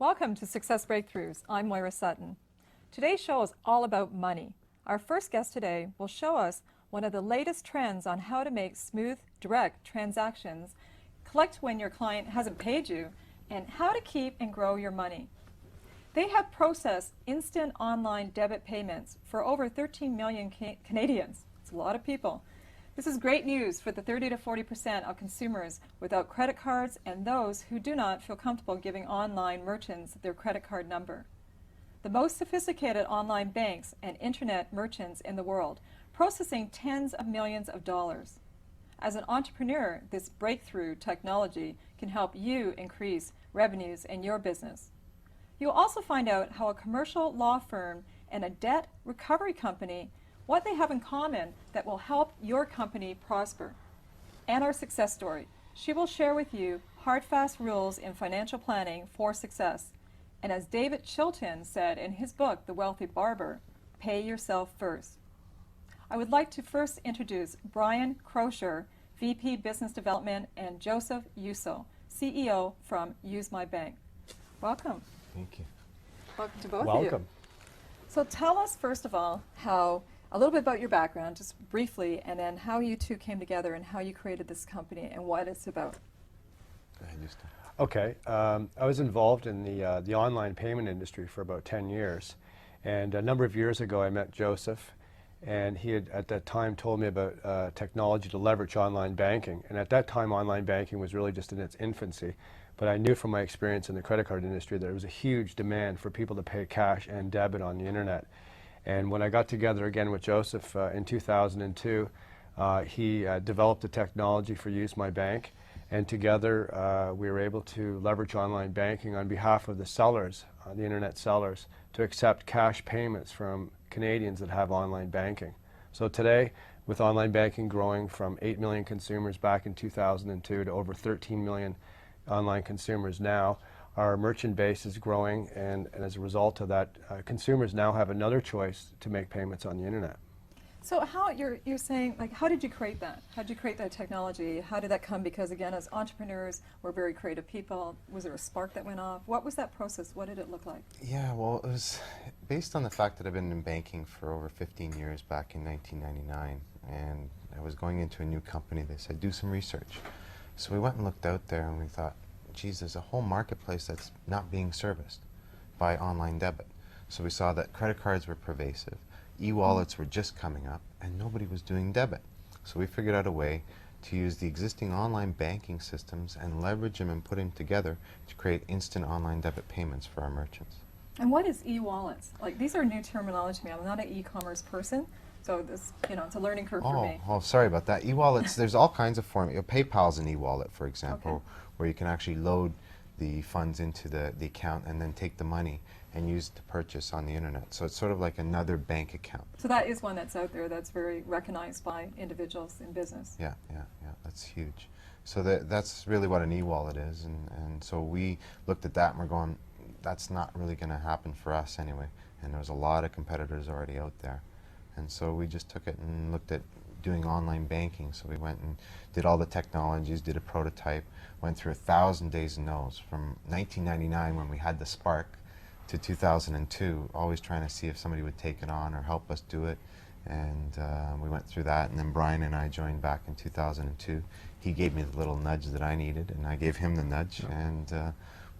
Welcome to Success Breakthroughs. I'm Moira Sutton. Today's show is all about money. Our first guest today will show us one of the latest trends on how to make smooth, direct transactions, collect when your client hasn't paid you, and how to keep and grow your money. They have processed instant online debit payments for over 13 million Canadians. It's a lot of people. This is great news for the 30 to 40% of consumers without credit cards and those who do not feel comfortable giving online merchants their credit card number. The most sophisticated online banks and internet merchants in the world, processing tens of millions of dollars. As an entrepreneur, this breakthrough technology can help you increase revenues in your business. You'll also find out how a commercial law firm and a debt recovery company, what they have in common that will help your company prosper. And our success story. She will share with you hard, fast rules in financial planning for success. And as David Chilton said in his book, The Wealthy Barber, pay yourself first. I would like to first introduce Brian Crozier, VP Business Development, and Joseph Iuso, CEO from UseMyBank. Welcome. Thank you. Welcome to both of you. Welcome. So tell us, first of all, a little bit about your background, just briefly, and then how you two came together and how you created this company and what it's about. Go ahead, Houston. Okay, I was involved in the online payment industry for about 10 years. And a number of years ago, I met Joseph, and he had at that time told me about technology to leverage online banking. And at that time, online banking was really just in its infancy. But I knew from my experience in the credit card industry that there was a huge demand for people to pay cash and debit on the internet. And when I got together again with Joseph in 2002, he developed the technology for UseMyBank. And together, we were able to leverage online banking on behalf of the sellers, the internet sellers, to accept cash payments from Canadians that have online banking. So today, with online banking growing from 8 million consumers back in 2002 to over 13 million online consumers now, our merchant base is growing, and as a result of that, consumers now have another choice to make payments on the internet. So how you're saying, like, how did you create that? How did you create that technology? How did that come? Because again, as entrepreneurs, we're very creative people. Was there a spark that went off? What was that process? What did it look like? Yeah, well, it was based on the fact that I've been in banking for over 15 years back in 1999, and I was going into a new company. They said, do some research. So we went and looked out there, and we thought, geez, there's a whole marketplace that's not being serviced by online debit. So we saw that credit cards were pervasive, e-wallets were just coming up, and nobody was doing debit. So we figured out a way to use the existing online banking systems and leverage them and put them together to create instant online debit payments for our merchants. And what is e-wallets? Like, these are new terminology to me. I'm not an e-commerce person, so this, it's a learning curve for me. Oh, sorry about that. E-wallets, there's all kinds of forms. PayPal's an e-wallet, for example, Okay, where you can actually load the funds into the account and then take the money and use it to purchase on the internet. So it's sort of like another bank account. So that is one that's out there that's very recognized by individuals in business. Yeah, that's huge. So that's really what an e-wallet is, and so we looked at that and we're going, that's not really going to happen for us anyway. And there was a lot of competitors already out there. And so we just took it and looked at doing online banking. So we went and did all the technologies, did a prototype, went through 1,000 days and no's from 1999 when we had the Spark to 2002, always trying to see if somebody would take it on or help us do it. And we went through that, and then Brian and I joined back in 2002. He gave me the little nudge that I needed, and I gave him the nudge, and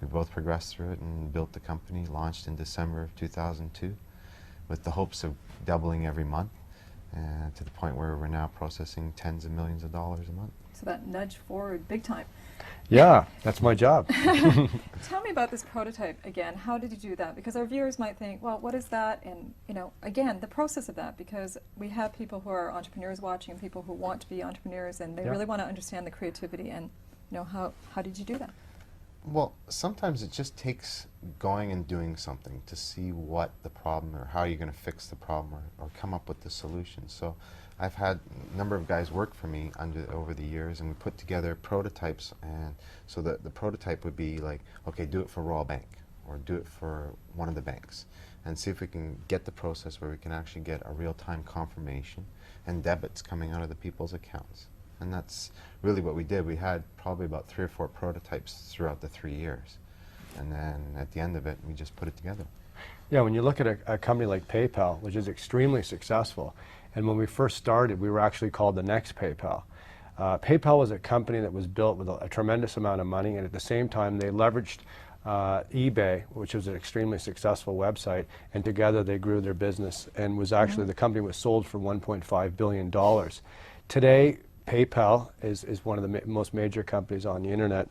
we both progressed through it and built the company, launched in December of 2002 with the hopes of doubling every month, to the point where we're now processing tens of millions of dollars a month. So that nudge forward big time. Yeah, that's my job. Tell me about this prototype again. How did you do that? Because our viewers might think, well, what is that? And again, the process of that, because we have people who are entrepreneurs watching, people who want to be entrepreneurs, and they really want to understand the creativity. And how did you do that? Well, sometimes it just takes going and doing something to see what the problem or how you're going to fix the problem or come up with the solution. So I've had a number of guys work for me over the years, and we put together prototypes. And so the prototype would be like, okay, do it for Royal Bank or do it for one of the banks, and see if we can get the process where we can actually get a real-time confirmation and debits coming out of the people's accounts. And that's really what we did. We had probably about 3 or 4 prototypes throughout the 3 years. and then at the end of it, we just put it together. Yeah, when you look at a company like PayPal, which is extremely successful, and when we first started, we were actually called the next PayPal. PayPal was a company that was built with a tremendous amount of money, and at the same time they leveraged eBay, which was an extremely successful website, and together they grew their business and was actually, the company was sold for $1.5 billion. Today, PayPal is one of the most major companies on the internet.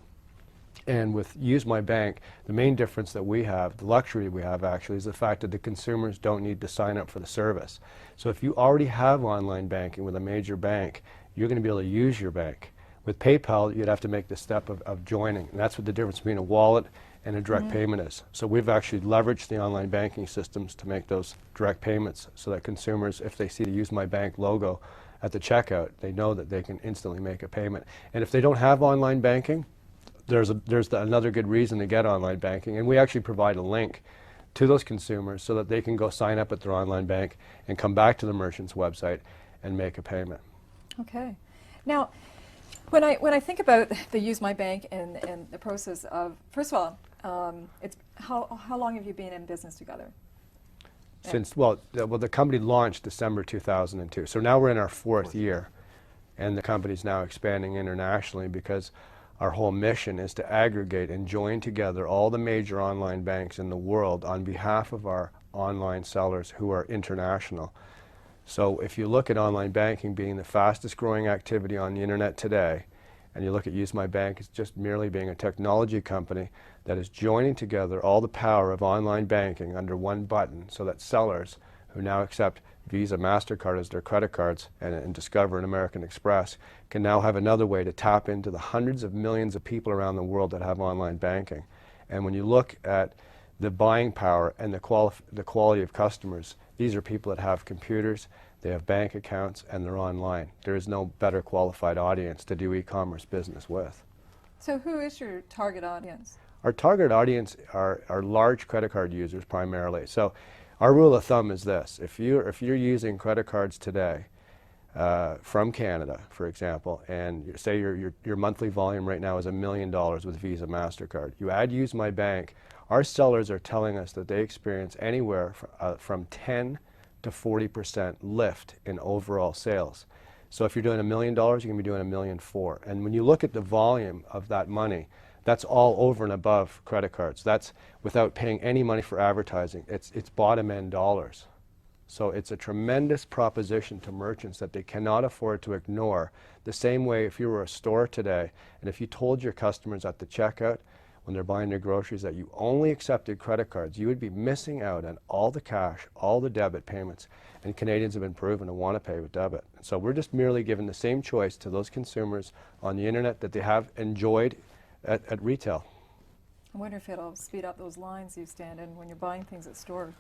And with UseMyBank, the main difference that we have, the luxury we have actually, is the fact that the consumers don't need to sign up for the service. So if you already have online banking with a major bank, you're going to be able to use your bank. With PayPal, you'd have to make the step of joining, and that's what the difference between a wallet and a direct payment is. So we've actually leveraged the online banking systems to make those direct payments so that consumers, if they see the UseMyBank logo at the checkout, they know that they can instantly make a payment. And if they don't have online banking, there's another good reason to get online banking, and we actually provide a link to those consumers so that they can go sign up at their online bank and come back to the merchant's website and make a payment. Okay. Now, when I think about the UseMyBank and the process of, first of all, it's how long have you been in business together? Since, well, the company launched December 2002, so now we're in our fourth year, and the company's now expanding internationally because our whole mission is to aggregate and join together all the major online banks in the world on behalf of our online sellers who are international. So if you look at online banking being the fastest growing activity on the internet today, and you look at UseMyBank as just merely being a technology company that is joining together all the power of online banking under one button so that sellers who now accept Visa, MasterCard as their credit cards and Discover and American Express can now have another way to tap into the hundreds of millions of people around the world that have online banking. And when you look at the buying power and the quality of customers, these are people that have computers, they have bank accounts, and they're online. There is no better qualified audience to do e-commerce business with. So who is your target audience? Our target audience are large credit card users primarily. So our rule of thumb is this: if you're using credit cards today from Canada, for example, and say your monthly volume right now is $1 million with Visa, MasterCard, you add UseMyBank, our sellers are telling us that they experience anywhere from 10 to 40% lift in overall sales. So if you're doing $1 million, you're going to be doing $1.4 million. And when you look at the volume of that money, that's all over and above credit cards. That's without paying any money for advertising. It's bottom end dollars. So it's a tremendous proposition to merchants that they cannot afford to ignore. The same way if you were a store today, and if you told your customers at the checkout when they're buying their groceries that you only accepted credit cards, you would be missing out on all the cash, all the debit payments. And Canadians have been proven to want to pay with debit. So we're just merely giving the same choice to those consumers on the internet that they have enjoyed at retail. I wonder if it'll speed up those lines you stand in when you're buying things at stores.